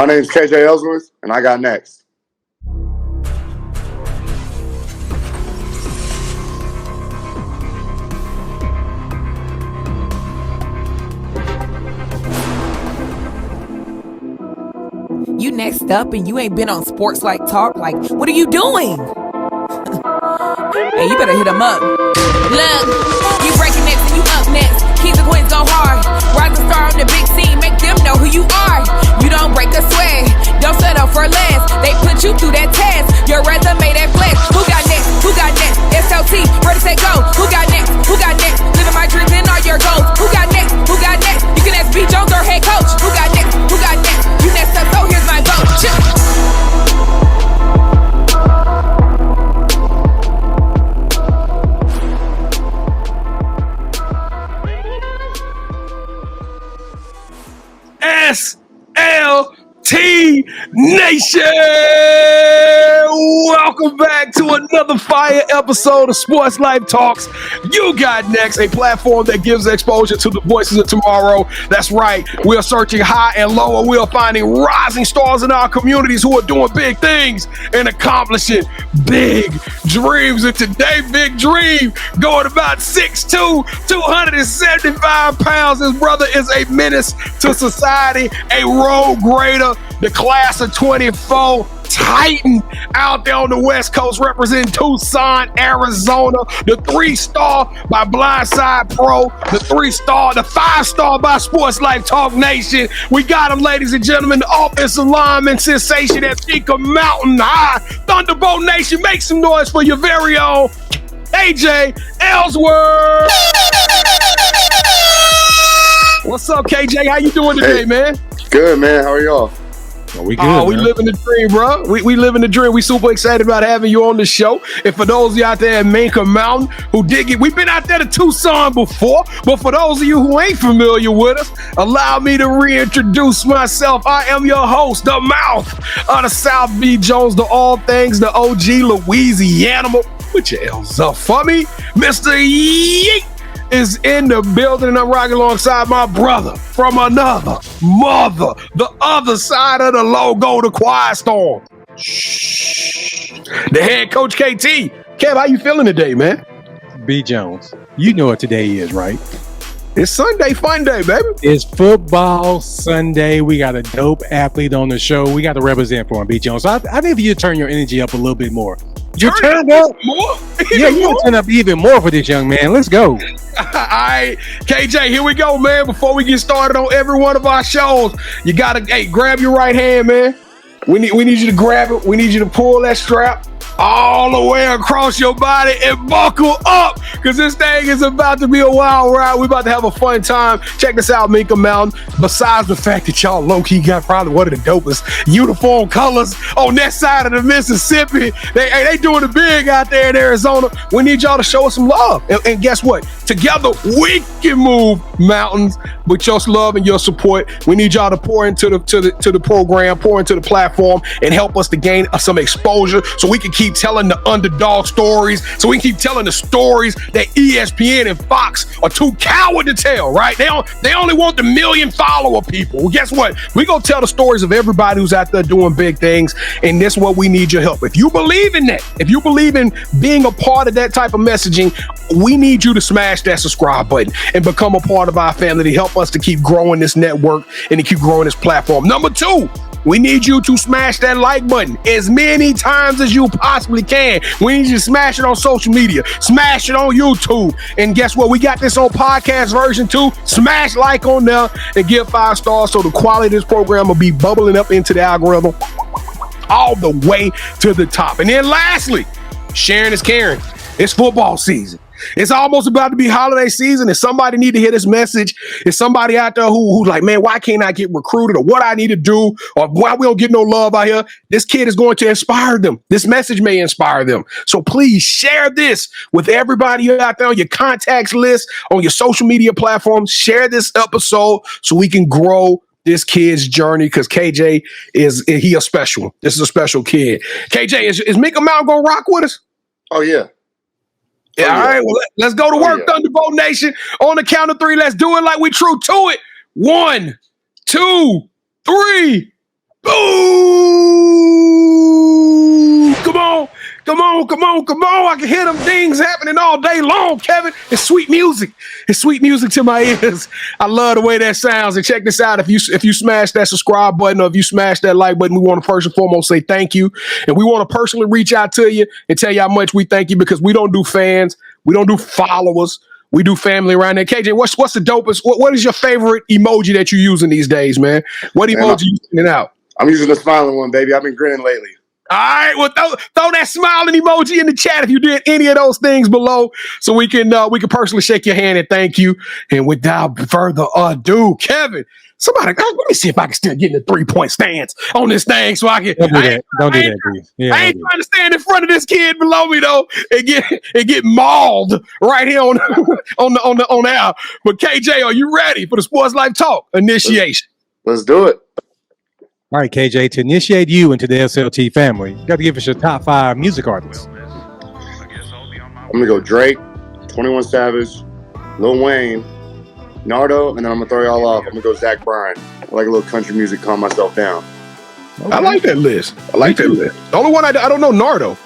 My name's KJ Ellsworth, and I got next. You next up and you ain't been on SportsLifeTalk. Like, what are you doing? Hey, you better hit him up. Look, you breaking next and you up next. Kings and queens go hard. Rise and star on the big scene. Make them know who you are. You don't break a sweat. Don't settle for less. They put you through that test. Your resume that flex. Who got next? Who got next? SLT, ready, set, go. Who got next? Who got next? Living my dreams and all your goals. Who got next? Who got next? You can ask B. Jones or head coach. Who got next? Who got next? You next up, so here's my vote. SLT Nation! Welcome back to another fire episode of Sports Life Talks. You got next, a platform that gives exposure to the voices of tomorrow. That's right, we are searching high and low, and we are finding rising stars in our communities who are doing big things and accomplishing big dreams. And today, big dream, going about 6'2", 275 pounds. His brother is a menace to society, a road grader, the class of 24 Titan out there on the West Coast representing Tucson, Arizona, the 3-star by Blindside Pro, the 3-star, the 5-star by Sports Life Talk Nation. We got him, ladies and gentlemen, the offensive lineman sensation at Ika Mountain High. Thunderbolt Nation, make some noise for your very own KJ Ellsworth. What's up, KJ? How you doing today, man? Good, man. How are y'all? Oh, we good, we living the dream, bro. We living the dream. We super excited about having you on the show. And for those of you out there at Minka Mountain who dig it, we've been out there to Tucson before, but for those of you who ain't familiar with us, allow me to reintroduce myself. I am your host, the mouth of the South B. Jones, the all things, the OG Louisiana. Put your L's up for me. Mr. Yeet is in the building, and I'm rocking alongside my brother from another mother, the other side of the logo, the Quiet Storm. Shh. The head coach KT. Kev, how you feeling today, man? B. Jones, you know what today is, right? It's Sunday fun day, baby. It's football Sunday. We got a dope athlete on the show. We got to represent for him, B. Jones. So I need for you to turn your energy up a little bit more. You turned up more? Yeah, you gotta turn up even more for this young man. Let's go. All right, KJ, here we go, man. Before we get started on every one of our shows, you gotta grab your right hand, man. We need you to grab it. We need you to pull that strap all the way across your body and buckle up, because this thing is about to be a wild ride. We're about to have a fun time. Check this out, Minka Mountain. Besides the fact that y'all low-key got probably one of the dopest uniform colors on that side of the Mississippi, they doing it big out there in Arizona. We need y'all to show us some love. And guess what? Together, we can move mountains with your love and your support. We need y'all to pour into the program, pour into the platform, and help us to gain some exposure so we can keep telling the underdog stories, so we can keep telling the stories that ESPN and Fox are too coward to tell, right? They only want the million follower people. Well, guess what? We gonna tell the stories of everybody who's out there doing big things, and this is what we need your help. If you believe in that, if you believe in being a part of that type of messaging, we need you to smash that subscribe button and become a part of our family to help us to keep growing this network and to keep growing this platform. Number 2, we need you to smash that like button as many times as you possibly can. We need you to smash it on social media, smash it on YouTube. And guess what? We got this on podcast version too. Smash like on there and give 5 stars so the quality of this program will be bubbling up into the algorithm all the way to the top. And then lastly, sharing is caring. It's football season. It's almost about to be holiday season, and somebody need to hear this message. It's somebody out there who's like, man, why can't I get recruited, or what I need to do, or why we don't get no love out here. This kid is going to inspire them. This message may inspire them. So please share this with everybody out there on your contacts list, on your social media platforms. Share this episode so we can grow this kid's journey, because KJ he a special. This is a special kid. KJ, is Minka Mountain gonna rock with us? Oh, yeah. Yeah, all right, well, let's go to work, Thunderbolt Nation. On the count of 3, let's do it like we true to it. 1, 2, 3, boom! Boo! Come on. Come on, come on, come on. I can hear them things happening all day long, Kevin. It's sweet music. It's sweet music to my ears. I love the way that sounds. And check this out. If you smash that subscribe button or if you smash that like button, we want to first and foremost say thank you. And we want to personally reach out to you and tell you how much we thank you because we don't do fans. We don't do followers. We do family around there. KJ, what's the dopest? What is your favorite emoji that you're using these days, man? What emoji you sending out? I'm using the smiling one, baby. I've been grinning lately. All right, well, throw that smiling emoji in the chat if you did any of those things below, so we can personally shake your hand and thank you. And without further ado, Kevin, somebody, let me see if I can still get in the 3-point stance on this thing, so I can. Don't do that. Don't do that, please. Yeah, I ain't trying to stand in front of this kid below me though and get mauled right here on the air. But KJ, are you ready for the Sports Life Talk initiation? Let's do it. All right, KJ, to initiate you into the SLT family, you got to give us your top 5 music artists. I'm going to go Drake, 21 Savage, Lil Wayne, Nardo, and then I'm going to throw y'all off. I'm going to go Zach Bryan. I like a little country music, calm myself down. Okay. I like that list. The only one I don't know, Nardo.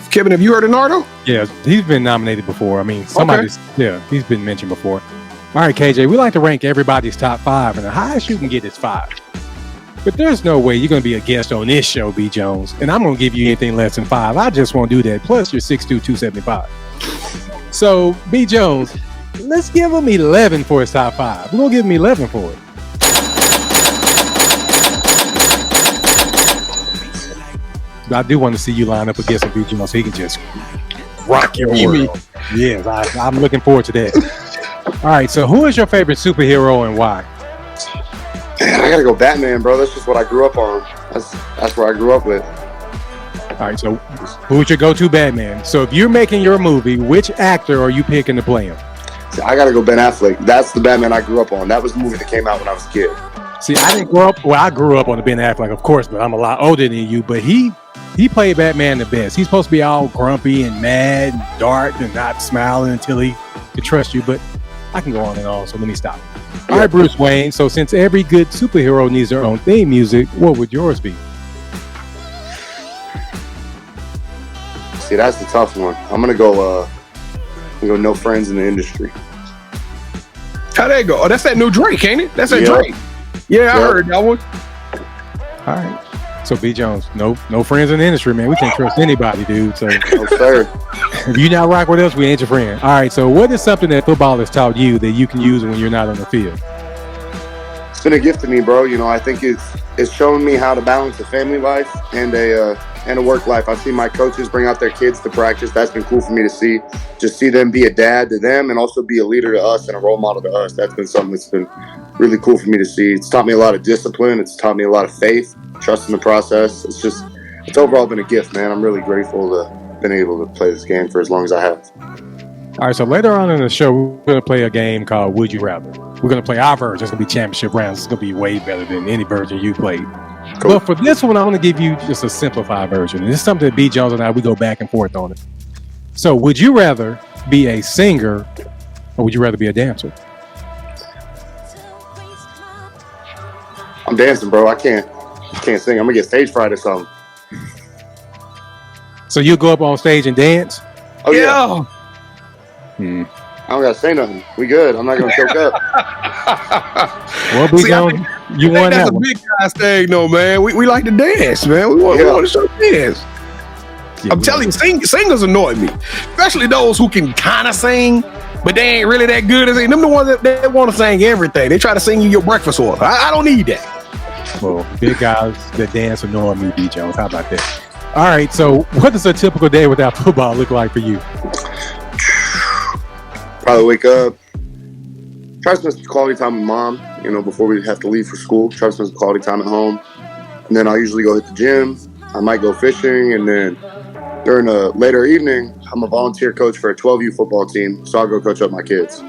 Kevin, have you heard of Nardo? Yeah, he's been nominated before. I mean, he's been mentioned before. All right, KJ, we like to rank everybody's top 5, and the highest you can get is 5. But there's no way you're going to be a guest on this show, B. Jones, and I'm going to give you anything less than 5. I just won't do that. Plus, you're 6'2", 275. So, B. Jones, let's give him 11 for his top 5. We're going to give him 11 for it. I do want to see you line up against him, B. Jones, so he can just rock your world. Yes, I'm looking forward to that. All right, so who is your favorite superhero and why? I gotta go Batman, bro. That's just what I grew up on. That's where I grew up with. All right, so who's your go-to Batman? So if you're making your movie, which actor are you picking to play him? See, I gotta go Ben Affleck. That's the Batman I grew up on. That was the movie that came out when I was a kid. See, I didn't grow up. Well, I grew up on the Ben Affleck, of course, but I'm a lot older than you. But he played Batman the best. He's supposed to be all grumpy and mad and dark and not smiling until he could trust you. But I can go on and on, so let me stop. All right, Bruce Wayne. So since every good superhero needs their own theme music, what would yours be? See, that's the tough one. I'm gonna go No Friends in the Industry. How'd that go? Oh, that's that new Drake, ain't it? That's that Drake. Yeah, I heard that one. All right. So B. Jones, no friends in the industry, man. We can't trust anybody, dude. So no, sir. If you not rock with us, we ain't your friend. All right. So what is something that football has taught you that you can use when you're not on the field? It's been a gift to me, bro. You know, I think it's shown me how to balance a family life and a work life. I've seen my coaches bring out their kids to practice. That's been cool for me to see. Just see them be a dad to them and also be a leader to us and a role model to us. That's been something that's been really cool for me to see. It's taught me a lot of discipline. It's taught me a lot of faith, trust in the process. It's overall been a gift, man. I'm really grateful to have been able to play this game for as long as I have. All right, so later on in the show, we're going to play a game called Would You Rather. We're going to play our version. It's going to be championship rounds. It's going to be way better than any version you played. Cool. But for this one, I want to give you just a simplified version. This is something that B. Jones and I, we go back and forth on it. So would you rather be a singer or would you rather be a dancer? I'm dancing, bro. I can't sing. I'm going to get stage fright or something. So you go up on stage and dance? Oh, yeah. I don't got to say nothing. We good. I'm not going to choke up. Well, B. Jones, you won that one. That's a big guy's thing, though, man. We like to dance, man. We want to show dance. Yeah, I'm telling you, singers annoy me, especially those who can kind of sing, but they ain't really that good as they. Them the ones that want to sing everything. They try to sing you your breakfast order. I don't need that. Well, big guys that dance annoy me, B. Jones. How about that? All right, so what does a typical day without football look like for you? Probably wake up, try to spend some quality time with mom, before we have to leave for school. Try to spend some quality time at home. And then I'll usually go hit the gym. I might go fishing. And then during a later evening, I'm a volunteer coach for a 12U football team. So I'll go coach up my kids.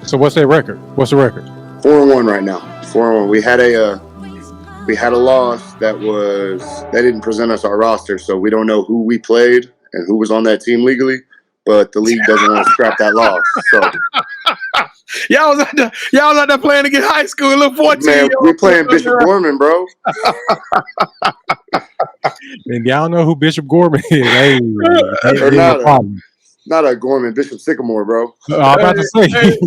So what's their record? What's the record? 4-1 right now. 4-1. We had a loss that they didn't present us our roster. So we don't know who we played and who was on that team legally. But the league doesn't want to scrap that loss. So Y'all was out there playing against high school, little 14. Man, we playing Bishop Gorman, bro. And y'all know who Bishop Gorman is. Hey, not a Gorman, Bishop Sycamore, bro. I'm about to say.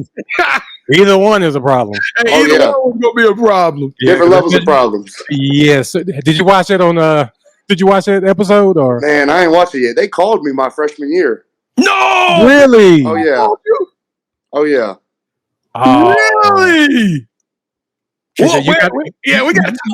Either one is a problem. Hey, either one was gonna be a problem. Different levels of problems. Yes. Did you watch it on? Did you watch that episode or? Man, I ain't watched it yet. They called me my freshman year. No, really? Oh yeah. Oh yeah. Really? Well,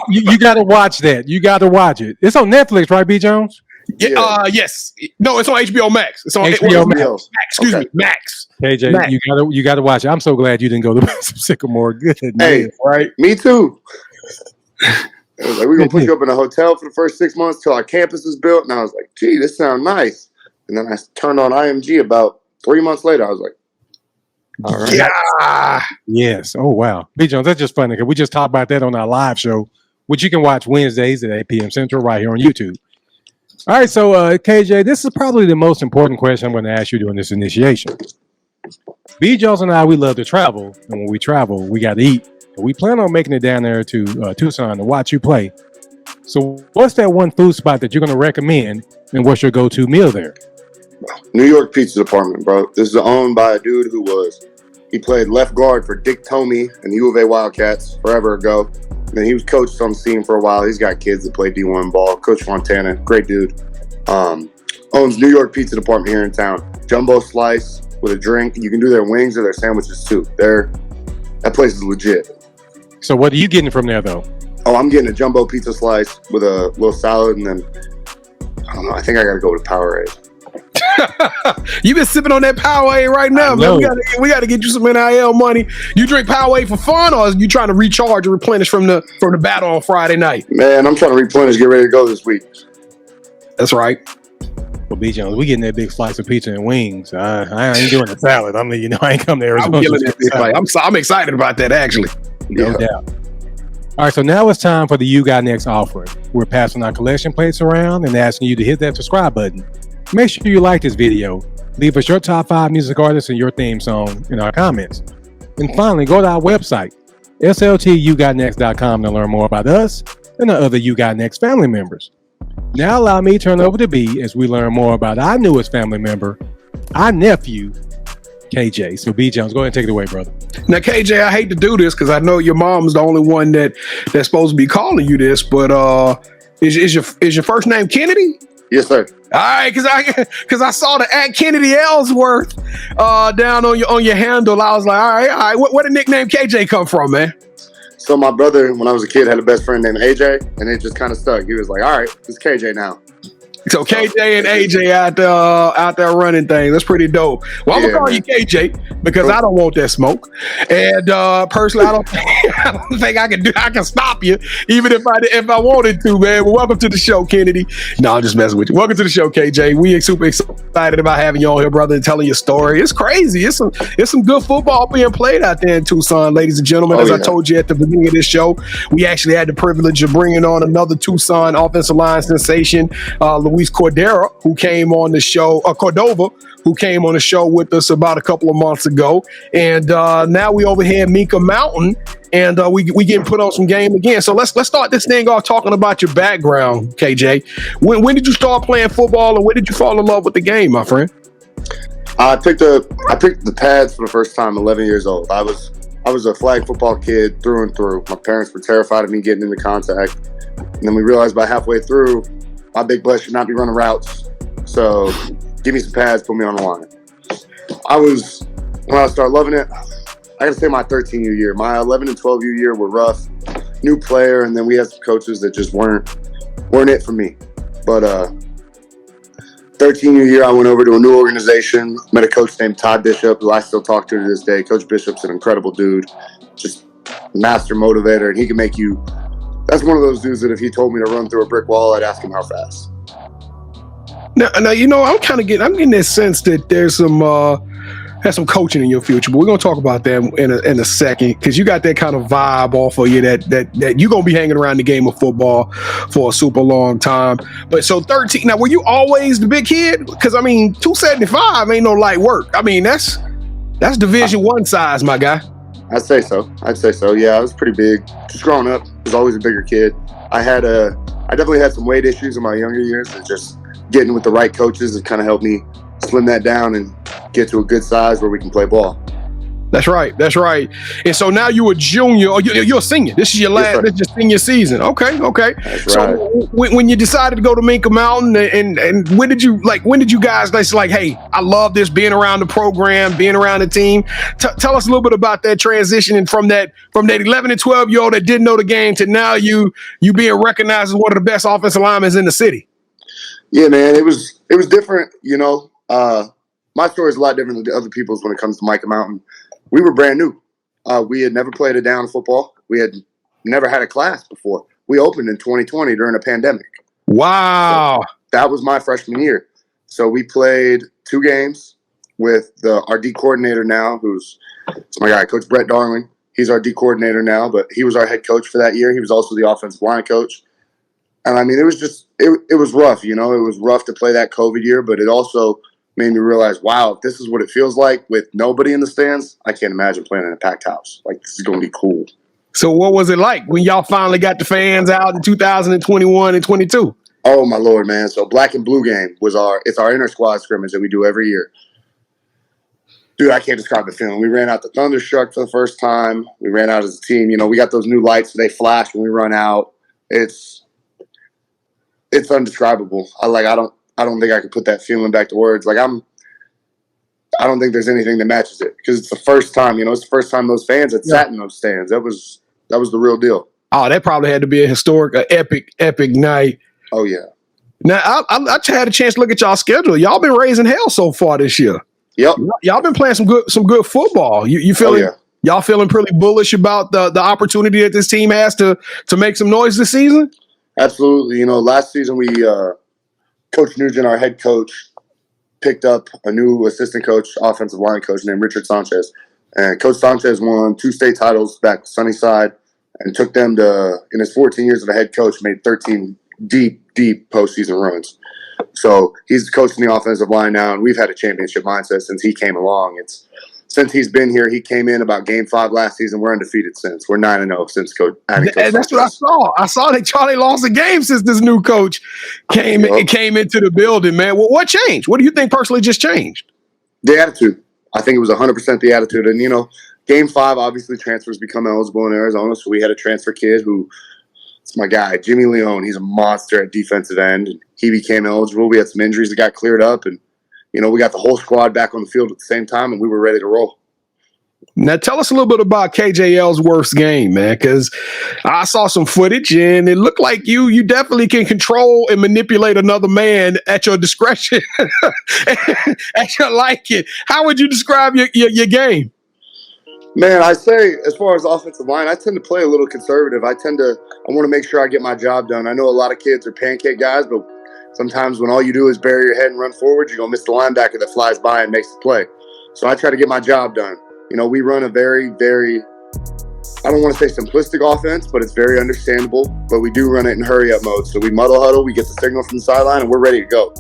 you got to watch that. You got to watch it. It's on Netflix, right, B. Jones? Yeah. Yes. No, it's on HBO Max. It's on HBO Max. Excuse me, Max. KJ, Max. you got to watch it. I'm so glad you didn't go to Sycamore. Good. Hey, right? Me too. It was like, we're going to put you up in a hotel for the first 6 months till our campus is built. And I was like, gee, this sounds nice. And then I turned on IMG about 3 months later. I was like, all right. Yeah. Yes. Oh, wow. B. Jones, that's just funny because we just talked about that on our live show, which you can watch Wednesdays at 8 p.m. Central right here on YouTube. All right. So, KJ, this is probably the most important question I'm going to ask you during this initiation. B. Jones and I, we love to travel. And when we travel, we got to eat. We plan on making it down there to Tucson to watch you play. So what's that one food spot that you're going to recommend, and what's your go-to meal there? New York Pizza Department, bro. This is owned by a dude he played left guard for Dick Tomey and the U of A Wildcats forever ago. And then he was coached on the scene for a while. He's got kids that play D1 ball. Coach Fontana, great dude. Owns New York Pizza Department here in town. Jumbo slice with a drink. You can do their wings or their sandwiches too. That place is legit. So what are you getting from there, though? Oh, I'm getting a jumbo pizza slice with a little salad, and then, I don't know, I think I got to go with Powerade. You've been sipping on that Powerade right now, man. We got to get you some NIL money. You drink Powerade for fun, or are you trying to recharge or replenish from the battle on Friday night? Man, I'm trying to replenish, get ready to go this week. That's right. Well, B. Jones, we getting that big slice of pizza and wings. I ain't doing the salad. I mean, I ain't come to Arizona. I'm excited about that, actually. No doubt. All right, so now it's time for the You Got Next offering. We're passing our collection plates around and asking you to hit that subscribe button. Make sure you like this video. Leave us your top 5 music artists and your theme song in our comments. And finally, go to our website, sltyougotnext.com, to learn more about us and the other You Got Next family members. Now allow me to turn over to B as we learn more about our newest family member, our nephew, KJ. So B. Jones, go ahead and take it away, brother. Now, KJ, I hate to do this because I know your mom's the only one that's supposed to be calling you this, but is your first name Kennedy? Yes, sir. All right, because I saw the @KJ Ellsworth down on your handle. I was like, all right. Where the nickname KJ come from, man? So my brother, when I was a kid, had a best friend named AJ, and it just kind of stuck. He was like, all right, it's KJ now. So KJ and AJ out there running things. That's pretty dope. Well, I'm gonna call you KJ because I don't want that smoke. And personally, I don't think I can stop you, even if I wanted to, man. Well, welcome to the show, Kennedy. No, I'm just messing with you. Welcome to the show, KJ. We are super excited about having you on here, brother, and telling your story. It's crazy. It's some good football being played out there in Tucson, ladies and gentlemen. As I told you at the beginning of this show, we actually had the privilege of bringing on another Tucson offensive line sensation, Luis Cordova, who came on the show with us about a couple of months ago. And now we over here at Mika Mountain, and we getting put on some game again. So let's start this thing off talking about your background, KJ. When did you start playing football, and when did you fall in love with the game, my friend? I picked the pads for the first time 11 years old. I was a flag football kid through and through. My parents were terrified of me getting into contact. And then we realized by halfway through, my big butt should not be running routes. So give me some pads, put me on the line. When I started loving it, I gotta say my 13-year year. My 11 and 12-year year were rough. New player, and then we had some coaches that just weren't it for me. But 13-year year, I went over to a new organization, met a coach named Todd Bishop, who I still talk to this day. Coach Bishop's an incredible dude, just master motivator, and he can make you. That's one of those dudes that if he told me to run through a brick wall, I'd ask him how fast. Now, I'm getting this sense that there's some coaching in your future, but we're gonna talk about that in a second, because you got that kind of vibe off of you that you're gonna be hanging around the game of football for a super long time. But so 13. Now, were you always the big kid? Because 275 ain't no light work. That's That's Division I size, my guy. I'd say so. Yeah, I was pretty big. Just growing up, I was always a bigger kid. I definitely had some weight issues in my younger years, and just getting with the right coaches has kind of helped me slim that down and get to a good size where we can play ball. That's right. And so now you're a junior, or you're a senior. This is your last, this is your senior season. Okay. That's so right. When you decided to go to Minka Mountain, and when did you guys like, hey, I love this, being around the program, being around the team. Tell us a little bit about that transition, and from that 11 and 12-year-old that didn't know the game to now you being recognized as one of the best offensive linemen in the city. Yeah, man, it was different. My story is a lot different than other people's when it comes to Minka Mountain. We were brand new. We had never played a down football. We had never had a class before. We opened in 2020 during a pandemic. Wow. So that was my freshman year. So we played 2 games with our D coordinator now, it's my guy, Coach Brett Darling. He's our D coordinator now, but he was our head coach for that year. He was also the offensive line coach. And, I mean, it was just – it was rough, It was rough to play that COVID year, but it also – made me realize, wow, if this is what it feels like with nobody in the stands, I can't imagine playing in a packed house. Like, this is going to be cool. So what was it like when y'all finally got the fans out in 2021 and 22? Oh, my Lord, man. So Black and Blue game it's our inter-squad scrimmage that we do every year. Dude, I can't describe the feeling. We ran out the Thunderstruck for the first time. We ran out as a team. We got those new lights, so they flash when we run out. It's undescribable. I don't think I could put that feeling back to words. Like, I don't think there's anything that matches it, because it's the first time, it's the first time those fans had sat in those stands. That was the real deal. Oh, that probably had to be a historic, epic night. Oh, yeah. Now, I had a chance to look at y'all schedule. Y'all been raising hell so far this year. Yep. Y'all been playing some good football. You feeling? Oh, yeah. Y'all feeling pretty bullish about the opportunity that this team has to make some noise this season? Absolutely. Last season we Coach Nugent, our head coach, picked up a new assistant coach, offensive line coach named Richard Sanchez. And Coach Sanchez won 2 state titles back at Sunnyside and took them to, in his 14 years of a head coach, made 13 deep postseason runs. So he's coaching the offensive line now, and we've had a championship mindset since he came along. Since he's been here, he came in about game 5 last season. We're undefeated since. We're 9-0 since Coach. And that's what I saw. I saw that Charlie lost a game since this new coach came into the building, man. Well, what changed? What do you think personally just changed? The attitude. I think it was 100% the attitude. And, game 5, obviously transfers become eligible in Arizona. So we had a transfer kid it's my guy, Jimmy Leone. He's a monster at defensive end. And he became eligible. We had some injuries that got cleared up, and we got the whole squad back on the field at the same time, and we were ready to roll. Now, tell us a little bit about KJ Ellsworth's game, man, because I saw some footage, and it looked like you definitely can control and manipulate another man at your discretion, at your liking. How would you describe your game? Man, I say, as far as offensive line, I tend to play a little conservative. I want to make sure I get my job done. I know a lot of kids are pancake guys, but sometimes when all you do is bury your head and run forward, you're going to miss the linebacker that flies by and makes the play. So I try to get my job done. We run a very, very, I don't want to say simplistic offense, but it's very understandable. But we do run it in hurry-up mode. So we muddle huddle, we get the signal from the sideline, and we're ready to go.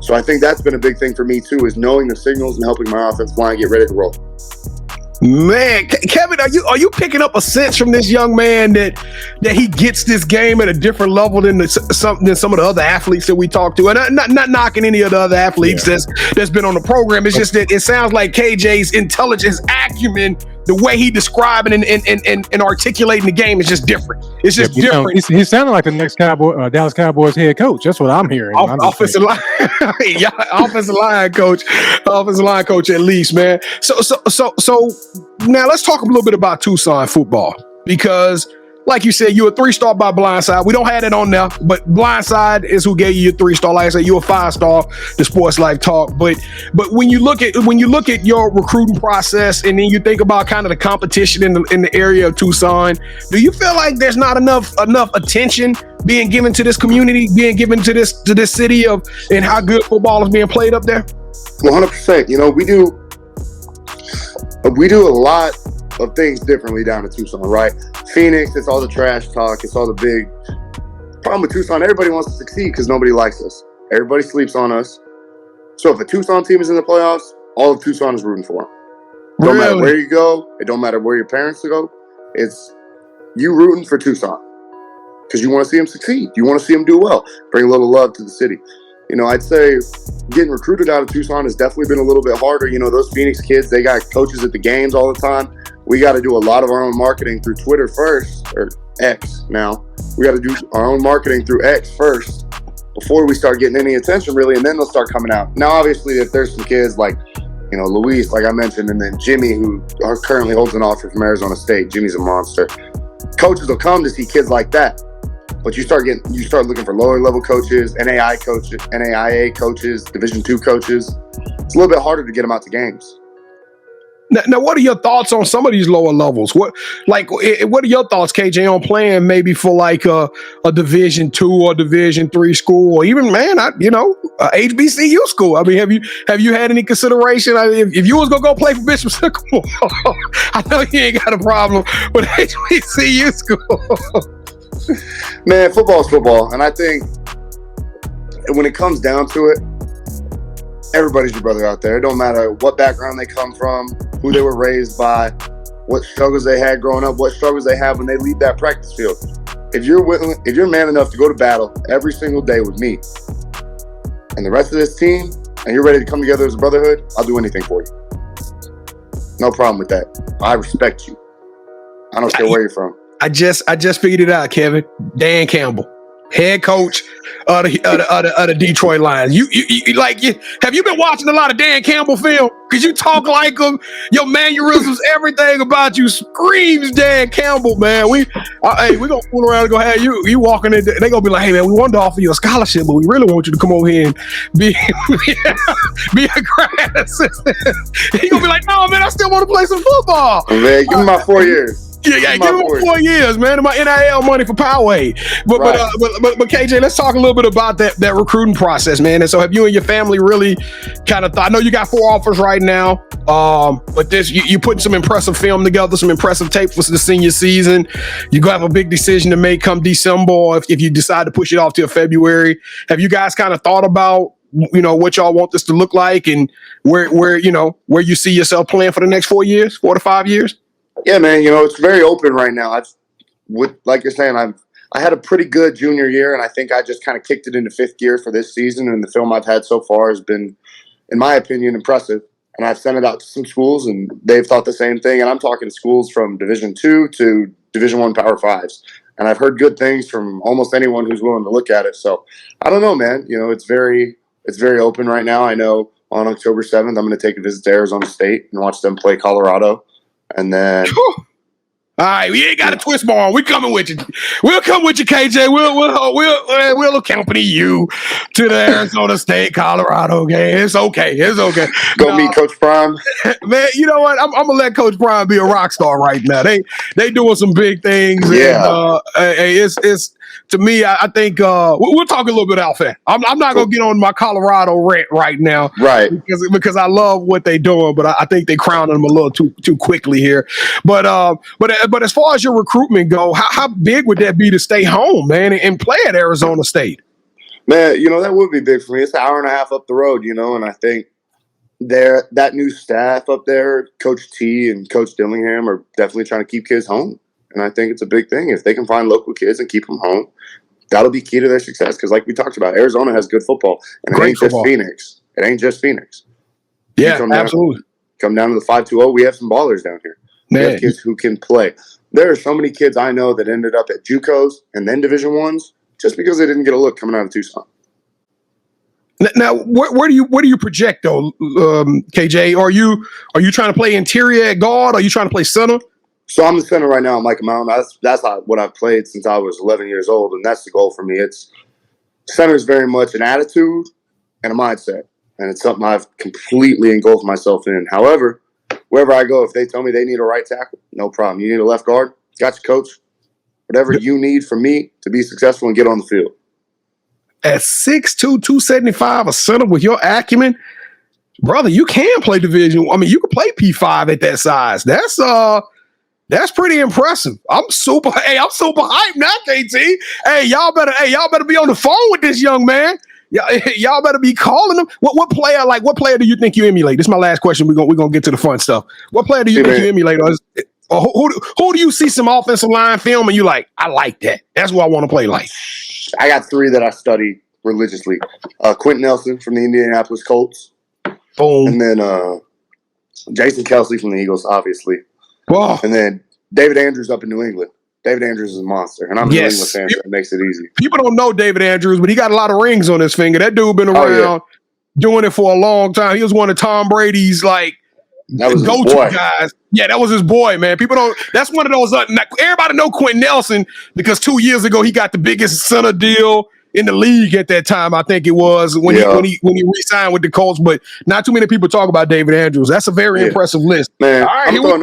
So I think that's been a big thing for me, too, is knowing the signals and helping my offensive line get ready to roll. Man, Kevin, are you picking up a sense from this young man that he gets this game at a different level than some of the other athletes that we talk to? And not knocking any of the other athletes that's been on the program. It's just that it sounds like KJ's intelligence, acumen, the way he describing and articulating the game is just different. It's just different. He's sounding like the next Dallas Cowboys head coach. That's what I'm hearing. Offensive line, offensive line coach at least, man. So now let's talk a little bit about Tucson football, because like you said, you're a 3-star by blindside. We don't have it on there, but blindside is who gave you your 3-star. Like I said, you're a 5-star, the Sports Life Talk. But when you look at your recruiting process, and then you think about kind of the competition in the area of Tucson, do you feel like there's not enough attention being given to this community, being given to this city and how good football is being played up there? 100%. We do a lot of things differently down in Tucson, right? Phoenix, it's all the trash talk. It's all the big problem with Tucson. Everybody wants to succeed because nobody likes us. Everybody sleeps on us. So if a Tucson team is in the playoffs, all of Tucson is rooting for them. Don't matter where you go. It don't matter where your parents go. It's you rooting for Tucson because you want to see them succeed. You want to see them do well. Bring a little love to the city. You know, I'd say getting recruited out of Tucson has definitely been a little bit harder. You know, those Phoenix kids, they got coaches at the games all the time. We got to do a lot of our own marketing through Twitter first, or X now. We got to do our own marketing through X first before we start getting any attention, really, and then they'll start coming out. Now, obviously, if there's some kids like, you know, Luis, like I mentioned, and then Jimmy, who currently holds an offer from Arizona State. Jimmy's a monster. Coaches will come to see kids like that. But you start looking for lower level coaches, NAIA coaches, Division II coaches. It's a little bit harder to get them out to games. Now, what are your thoughts on some of these lower levels? What are your thoughts, KJ, on playing maybe for like a Division II or Division III school, or even HBCU school? I mean, have you had any consideration? I mean, if you was gonna go play for Bishop Sycamore, I know you ain't got a problem with HBCU school. Man, football is football, and I think when it comes down to it, everybody's your brother out there. It don't matter what background they come from, who they were raised by, what struggles they had growing up, what struggles they have when they leave that practice field. If you're man enough to go to battle every single day with me and the rest of this team, and you're ready to come together as a brotherhood, I'll do anything for you. No problem with that. I respect you. I don't care where you're from. I just figured it out, Kevin. Dan Campbell, head coach of the Detroit Lions. Have you been watching a lot of Dan Campbell film? Because you talk like him, your mannerisms, everything about you screams Dan Campbell, man. We gonna fool around and go, hey, you walking in, they gonna be like, hey man, we wanted to offer you a scholarship, but we really want you to come over here and be a grad assistant. He gonna be like, no man, I still want to play some football. Man, give me my 4 years. Yeah, give him 4 years, man. My NIL money for Poway. But KJ, let's talk a little bit about that recruiting process, man. And so, have you and your family really kind of thought? I know you got 4 offers right now, but you putting some impressive film together, some impressive tape for the senior season. You gonna have a big decision to make come December, or if you decide to push it off till February. Have you guys kind of thought about what y'all want this to look like, and where you see yourself playing for the next 4 years, 4 to 5 years? Yeah, man, it's very open right now. Like you're saying, I had a pretty good junior year, and I think I just kind of kicked it into 5th gear for this season, and the film I've had so far has been, in my opinion, impressive. And I've sent it out to some schools, and they've thought the same thing. And I'm talking to schools from Division II to Division I Power Fives. And I've heard good things from almost anyone who's willing to look at it. So I don't know, man. It's very open right now. I know on October 7th, I'm going to take a visit to Arizona State and watch them play Colorado. And then, all right, we ain't got a twist more. We coming with you. We'll come with you, KJ. We'll accompany you to the Arizona State Colorado game. It's okay. Go meet Coach Prime. Man, you know what? I'm gonna let Coach Prime be a rock star right now. They doing some big things. Yeah. And, it's to me, I think we'll talk a little bit out there. I'm not gonna get on my Colorado rant right now, right? Because I love what they're doing, but I think they crowning them a little too quickly here. But as far as your recruitment go, how big would that be to stay home, man, and play at Arizona State? Man, that would be big for me. It's an hour and a half up the road, and I think that new staff up there, Coach T and Coach Dillingham, are definitely trying to keep kids home. And I think it's a big thing. If they can find local kids and keep them home, that'll be key to their success. Because like we talked about, Arizona has good football. And it ain't just Phoenix. Yeah, absolutely. Come down to the 520. We have some ballers down here. We have kids who can play. There are so many kids I know that ended up at JUCOs and then Division I's just because they didn't get a look coming out of Tucson. Now, where do you project though, KJ? Are you trying to play interior at guard? Are you trying to play center? So I'm the center right now. I'm like a mountain. That's what I've played since I was 11 years old, and that's the goal for me. Center is very much an attitude and a mindset, and it's something I've completely engulfed myself in. However, wherever I go, if they tell me they need a right tackle, no problem. You need a left guard? Got you, coach. Whatever you need from me to be successful and get on the field. At 6'2", 275, a center with your acumen, brother, you can play division. I mean, you can play P5 at that size. That's pretty impressive. I'm super hyped now, KT. Hey, y'all better be on the phone with this young man. Y'all better be calling them. What player do you think you emulate? This is my last question. We're gonna get to the fun stuff. What player do you think you emulate? Or who do you see some offensive line film and you like, I like that. That's what I want to play like. I got 3 that I study religiously. Quentin Nelson from the Indianapolis Colts. Boom. And then Jason Kelsey from the Eagles, obviously. Whoa. And then David Andrews up in New England. David Andrews is a monster, and I'm a New England fan, so it makes it easy. People don't know David Andrews, but he got a lot of rings on his finger. That dude been around doing it for a long time. He was one of Tom Brady's go-to guys. Yeah, that was his boy, man. People don't. That's one of those. Everybody know Quentin Nelson because 2 years ago he got the biggest center deal in the league at that time. I think it was when he re-signed with the Colts. But not too many people talk about David Andrews. That's a very impressive list. Man, all right, I'm gonna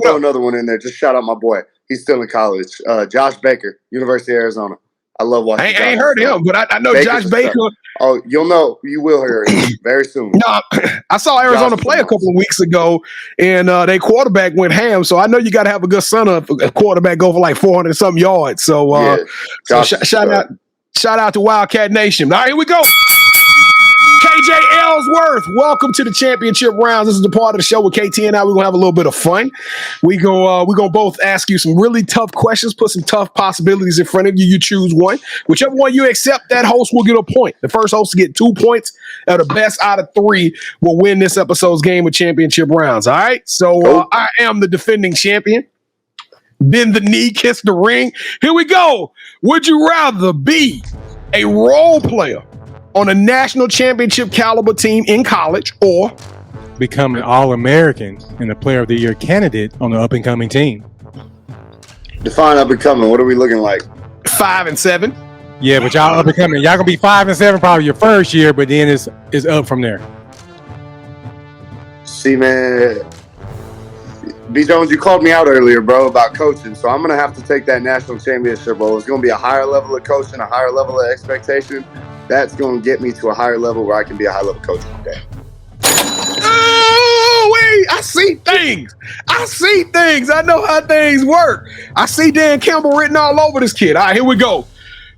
throw another one in there. Just shout out my boy. He's still in college. Josh Baker, University of Arizona. I love watching. I ain't heard of him, but I know Josh Baker. Oh, you'll know. You will hear him very soon. No, I saw Arizona play a couple of weeks ago, and their quarterback went ham. So I know you got to have a good center. A quarterback go for like 400 something yards. So, shout out to Wildcat Nation. All right, here we go. KJ Ellsworth, welcome to the championship rounds. This is the part of the show with KT and I. We're gonna have a little bit of fun. We're gonna both ask you some really tough questions, put some tough possibilities in front of you. You choose one. Whichever one you accept, that host will get a point. The first host to get 2 points, or the best out of 3 will win this episode's game of championship rounds. All right. So I am the defending champion. Bend the knee, kiss the ring. Here we go. Would you rather be a role player on a national championship caliber team in college, or become an All-American and a Player of the Year candidate on the up-and-coming team? Define up-and-coming. What are we looking like? 5 and 7. Yeah, but y'all up-and-coming. Y'all gonna be 5 and 7 probably your first year, but then it's up from there. See, man, B. Jones, you called me out earlier, bro, about coaching, so I'm gonna have to take that national championship role. It's gonna be a higher level of coaching, a higher level of expectation. That's going to get me to a higher level where I can be a high-level coach one day. Oh, wait. I see things. I know how things work. I see Dan Campbell written all over this kid. All right, here we go.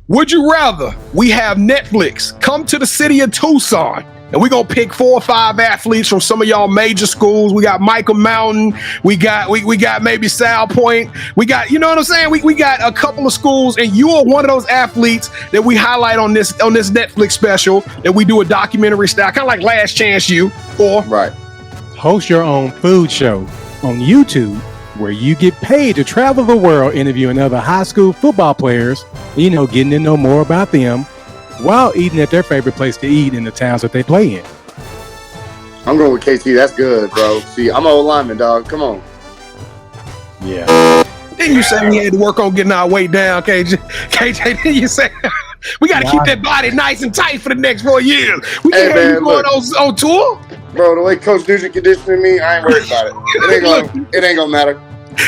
Would you rather we have Netflix come to the city of Tucson, and we're going to pick 4 or 5 athletes from some of y'all major schools. We got Michael Mountain. We got maybe Sal Point. We got, you know what I'm saying? We got a couple of schools, and you are one of those athletes that we highlight on this Netflix special that we do a documentary style, kind of like Last Chance U. Or host your own food show on YouTube where you get paid to travel the world interviewing other high school football players, getting to know more about them, while eating at their favorite place to eat in the towns that they play in. I'm going with KT. That's good, bro. See, I'm an old lineman, dog. Come on. Yeah. Didn't you say we had to work on getting our weight down, KJ? KJ, didn't you say we got to keep that body nice and tight for the next 4 years? We can't have you going on tour. Bro, the way Coach Nugent conditioning me, I ain't worried about it. It ain't gonna matter.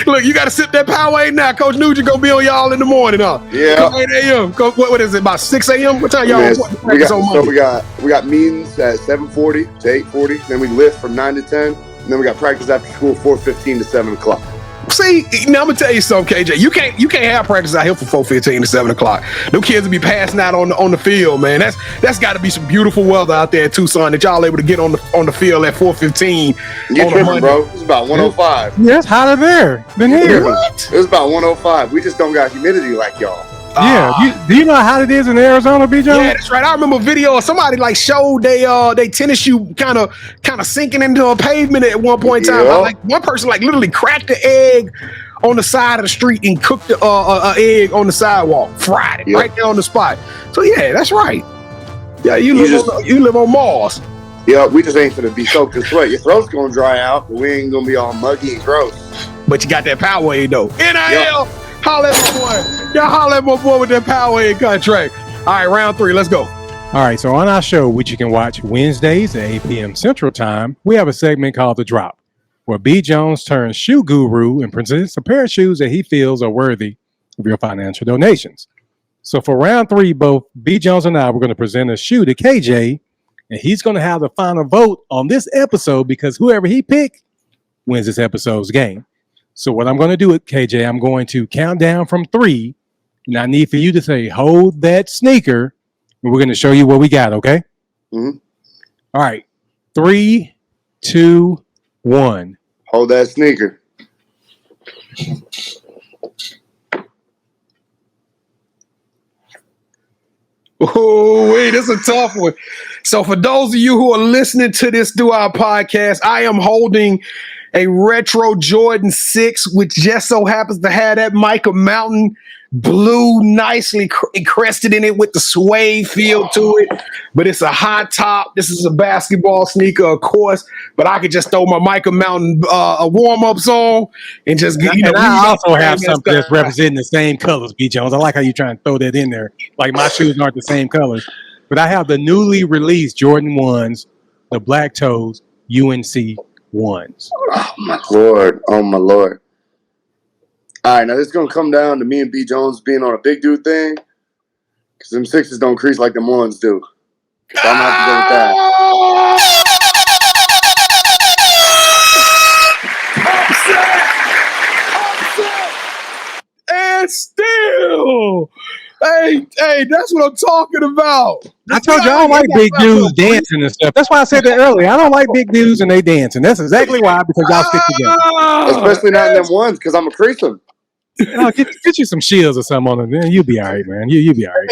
Look, you got to sip that Powerade now. Coach Nugent gonna be on y'all in the morning, huh? Yeah. 8 a.m. What is it? About 6 a.m. What time y'all practice on Monday? So we got meetings at 7:40 to 8:40. Then we lift from 9 to 10. And then we got practice after school 4:15 to 7 o'clock. See, now I'm gonna tell you something, KJ. You can't have practice out here for 4:15 to 7 o'clock. Them kids will be passing out on the field, man. That's got to be some beautiful weather out there in Tucson that y'all able to get on the field at 4:15. You tripping, bro? It's about 105. Yeah, it's hotter there than here. What? It's about 105. We just don't got humidity like y'all. Yeah, do you know how it is in Arizona, B. Jones? Yeah, that's right. I remember a video of somebody showed they tennis shoe kind of sinking into a pavement at one point in time. Yeah. One person literally cracked the egg on the side of the street and cooked the egg on the sidewalk, fried it right there on the spot. So yeah, that's right. Yeah, you live on Mars. Yeah, we just ain't gonna be soaked in sweat. Your throat's gonna dry out, but we ain't gonna be all muggy and gross. But you got that Powerade though. NIL. Holla at my boy. Y'all holla at my boy with that Powerade contract. All right, round 3. Let's go. All right, so on our show, which you can watch Wednesdays at 8 p.m. Central Time, we have a segment called The Drop, where B. Jones turns shoe guru and presents a pair of shoes that he feels are worthy of your financial donations. So for round 3, both B. Jones and I, we're going to present a shoe to KJ, and he's going to have the final vote on this episode because whoever he picked wins this episode's game. So what I'm going to do with KJ, I'm going to count down from 3, and I need for you to say, hold that sneaker, And we're going to show you what we got, okay? Mm-hmm. All right. 3, 2, 1. Hold that sneaker. Oh, wait, this is a tough one. So for those of you who are listening to this through our podcast, I am holding a retro Jordan 6, which just so happens to have that Micah Mountain blue nicely crested in it with the suede feel to it. But it's a high top. This is a basketball sneaker, of course. But I could just throw my Micah Mountain a warm-ups on and just get, and I also have something that's representing the same colors, B. Jones. I like how you try and throw that in there. Like my shoes aren't the same colors. But I have the newly released Jordan 1s, the black toes UNC 1s. Oh, my Lord. Oh, my Lord. All right, now this is going to come down to me and B. Jones being on a big dude thing because them 6s don't crease like them 1s do. So I'm going to have to go with that. And still, hey, that's what I'm talking about. I told you I don't like big dudes dancing and stuff. That's why I said that earlier. I don't like big dudes and they dancing. That's exactly why, because y'all stick together. Especially not in them 1s because I'm going to crease them. Get you some shields or something on them. You'll be all right, man. You'll be all right.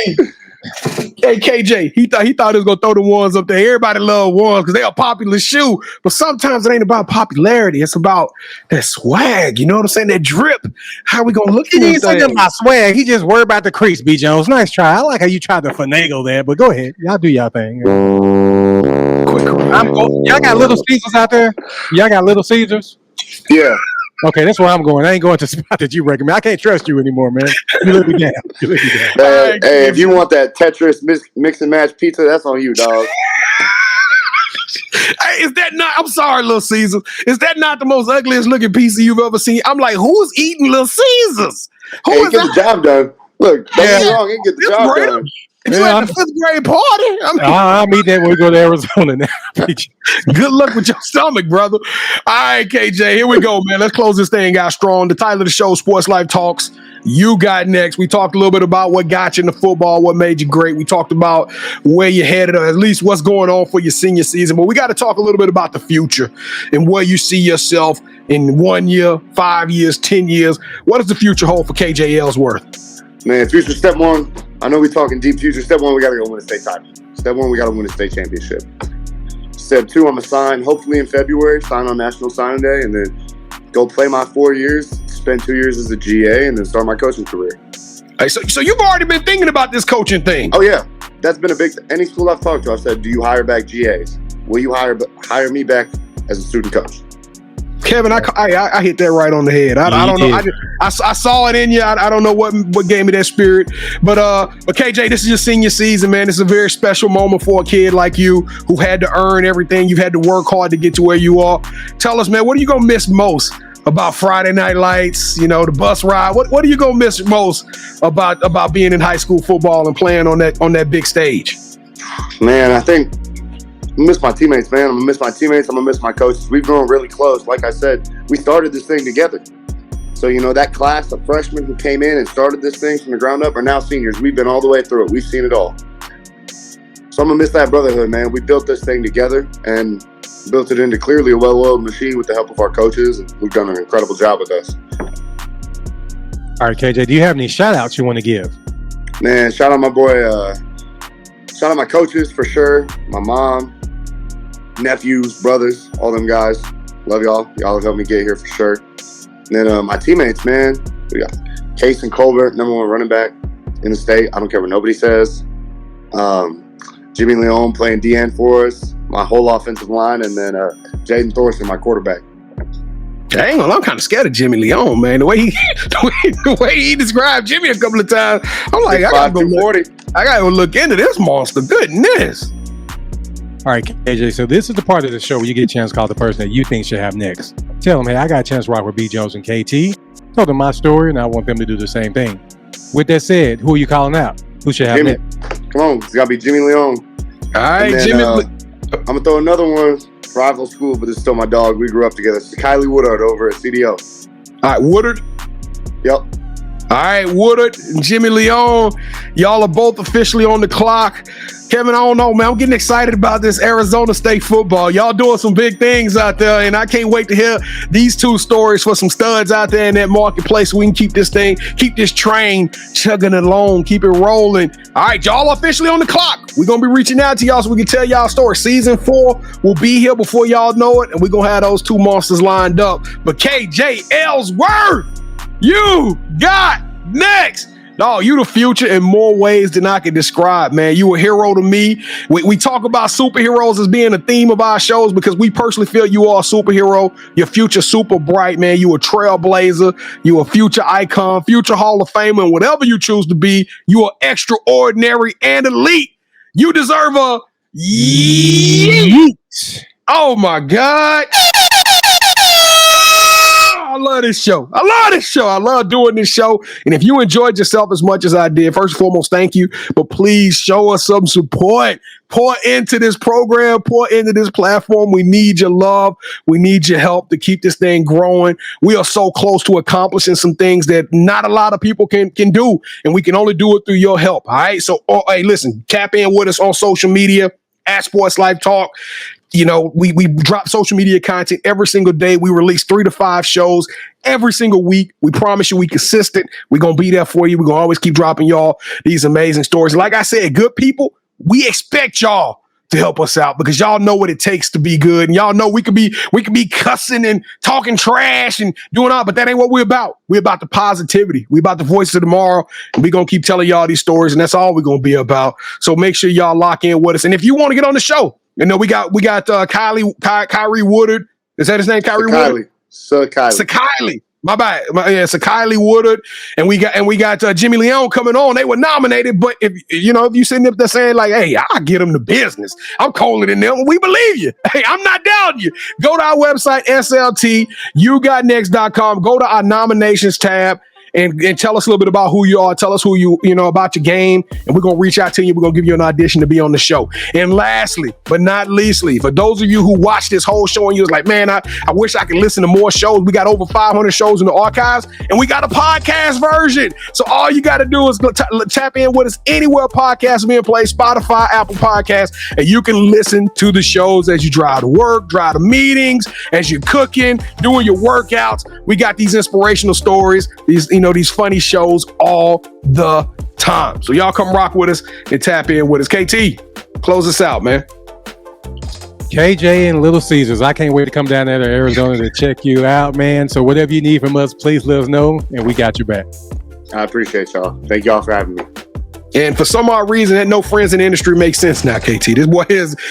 Hey, KJ, he thought he was going to throw the 1s up there. Everybody love 1s because they're a popular shoe. But sometimes it ain't about popularity. It's about that swag. You know what I'm saying? That drip. How we going to look at He ain't talking about swag. He just worried about the crease, B. Jones. Nice try. I like how you tried to finagle that, but go ahead. Y'all do y'all thing. Y'all got Little Caesars out there? Y'all got Little Caesars? Yeah. Okay, that's where I'm going. I ain't going to the spot that you recommend. I can't trust you anymore, man. You let me down. Hey, if you want that Tetris mix and match pizza, that's on you, dog. Hey, is that not? I'm sorry, Little Caesars. Is that not the most ugliest looking pizza you've ever seen? I'm like, who's eating Little Caesars? Hey, get the job done. Look, don't get me wrong. It get the job done. It's like the 5th grade party. I'll meet that when we go to Arizona now. Good luck with your stomach, brother. All right, KJ, here we go, man. Let's close this thing out strong. The title of the show, Sports Life Talks. You got next. We talked a little bit about what got you into football, what made you great. We talked about where you're headed, or at least what's going on for your senior season. But we got to talk a little bit about the future and where you see yourself in 1 year, 5 years, 10 years. What does the future hold for KJ Ellsworth? Man, future step 1. I know we're talking deep future. Step 1, we got to go win a state title. Step 1, we got to win a state championship. Step 2, I'm going to sign, hopefully in February, sign on National Signing Day, and then go play my 4 years, spend 2 years as a GA, and then start my coaching career. Hey, so you've already been thinking about this coaching thing? Oh, yeah. That's been a big – any school I've talked to, I've said, do you hire back GAs? Will you hire me back as a student coach? Kevin, I hit that right on the head. I don't know. I saw it in you. I don't know what gave me that spirit. But KJ, this is your senior season, man. It's a very special moment for a kid like you who had to earn everything. You've had to work hard to get to where you are. Tell us, man, what are you gonna miss most about Friday Night Lights? You know, the bus ride. What are you gonna miss most about being in high school football and playing on that big stage? Man, I think I miss my teammates, man. I'm going to miss my teammates. I'm going to miss my coaches. We've grown really close. Like I said, we started this thing together. So, you know, that class of freshmen who came in and started this thing from the ground up are now seniors. We've been all the way through it. We've seen it all. So I'm going to miss that brotherhood, man. We built this thing together and built it into clearly a well-oiled machine with the help of our coaches, and we've done an incredible job with us. All right, KJ, do you have any shout-outs you want to give? Man, shout out my boy, shout out my coaches for sure, my mom, nephews, brothers, all them guys. Love y'all. Y'all have helped me get here for sure. And then my teammates, man. We got Case and Colbert, #1 running back in the state. I don't care what nobody says. Jimmy Leon playing DN for us, my whole offensive line, and then Jaden Thorson, my quarterback. Dang, I'm kind of scared of Jimmy Leon, man. The way he described Jimmy a couple of times, I'm like, I gotta go look into this monster. Goodness. All right, KJ, so this is the part of the show where you get a chance to call the person that you think should have next. Tell them, hey, I got a chance to rock with B. Jones and KT. Tell them my story, and I want them to do the same thing. With that said, who are you calling out? Who should have Jimmy. next? Come on, it's got to be Jimmy Leon. All right, then, Jimmy. I'm going to throw another one, rival school, but it's still my dog. We grew up together. It's Kylie Woodard over at CDO. All right, Woodard. Yep. All All right, Woodard and Jimmy Leon, y'all are both officially on the clock. Kevin, I don't know, man. I'm getting excited about this Arizona State football. Y'all doing some big things out there, and I can't wait to hear these two stories for some studs out there in that marketplace so we can keep this train chugging along, keep it rolling. All right, y'all are officially on the clock. We're going to be reaching out to y'all so we can tell y'all stories. Season 4 will be here before y'all know it, and we're going to have those two monsters lined up. But KJ Ellsworth, you got next. No, you the future in more ways than I can describe, man. You a hero to me. We talk about superheroes as being a theme of our shows because we personally feel you are a superhero. Your future super bright, man. You a trailblazer. You a future icon, future Hall of Famer, and whatever you choose to be, you are extraordinary and elite. You deserve a yeet. Oh, my God. I love this show. I love doing this show. And if you enjoyed yourself as much as I did, first and foremost, thank you. But please show us some support. Pour into this program. Pour into this platform. We need your love. We need your help to keep this thing growing. We are so close to accomplishing some things that not a lot of people can do. And we can only do it through your help. All right. So, hey, listen, tap in with us on social media at SportsLifeTalk. You know, we drop social media content every single day. We release 3 to 5 shows every single week. We promise you we consistent. We're going to be there for you. We're going to always keep dropping y'all these amazing stories. Like I said, good people, we expect y'all to help us out because y'all know what it takes to be good. And y'all know we could be cussing and talking trash and doing all, but that ain't what we're about. We're about the positivity. We're about the voice of tomorrow. And we're going to keep telling y'all these stories. And that's all we're going to be about. So make sure y'all lock in with us. And if you want to get on the show, you know, we got Kyrie Woodard. Is that his name? Kyrie Woodard? Kylie. My bad. Kylie Woodard. And we got Jimmy Leon coming on. They were nominated, but if you sitting up there saying like, hey, I'll get them the business. I'm colder than them. We believe you. Hey, I'm not doubting you. Go to our website, yougotnext.com. Go to our nominations tab. And tell us a little bit about who you are. Tell us who you know about your game. And we're going to reach out to you. We're going to give you an audition to be on the show. And lastly, but not leastly, for those of you who watch this whole show and you was like, man, I wish I could listen to more shows. We got over 500 shows in the archives and we got a podcast version. So all you got to do is tap in with us anywhere podcasts being played, Spotify, Apple Podcasts, and you can listen to the shows as you drive to work, drive to meetings, as you're cooking, doing your workouts. We got these inspirational stories, these funny shows all the time. So y'all come rock with us and tap in with us. KT, close us out, man. KJ and Little Caesars, I can't wait to come down there to Arizona to check you out, man. So whatever you need from us, please let us know, and we got your back. I appreciate y'all. Thank y'all for having me. And for some odd reason, that no friends in the industry makes sense now, KT. This boy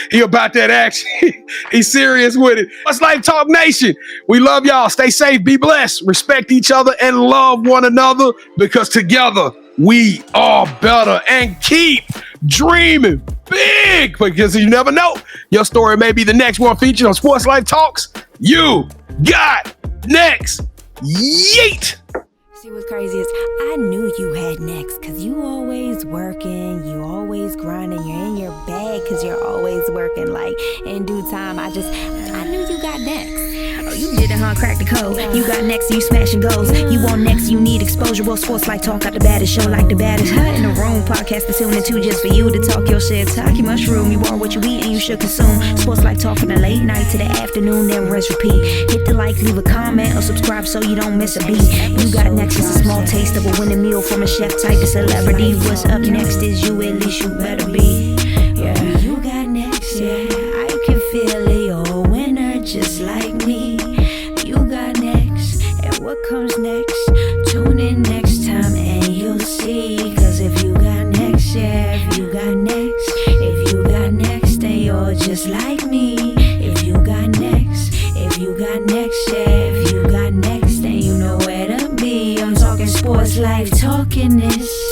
he about that action. He's serious with it. What's Life Talk Nation? We love y'all. Stay safe, be blessed, respect each other, and love one another because together we are better. And keep dreaming big because you never know. Your story may be the next one featured on Sports Life Talks. You got next. Yeet. See what's crazy is I knew you had next because you always working, you always grinding, you're in your bag because you're always working. Like in due time, I knew you got next. Oh, you did it, huh? Crack the code. You got next, you smashing goals. You want next, you need exposure. Well, Sports Life Talk got the baddest show, like the baddest in the room. Podcast to tune into just for you to talk your shit. Talk your mushroom. You are what you eat and you should consume. Sports Life Talk from the late night to the afternoon, then rest repeat. Hit the like, leave a comment, or subscribe so you don't miss a beat. You got next is a small taste of a winning meal from a chef type of celebrity. What's up next is you, at least you better be. Yeah, you got next, yeah. I can feel it, you're a winner just like me. You got next, and what comes next? Tune in next time and you'll see. Cause if you got next, yeah, if you got next, then you're just like me. If you got next, yeah, if you got next, then you know where to be. I'm talking Sports Life, talking this.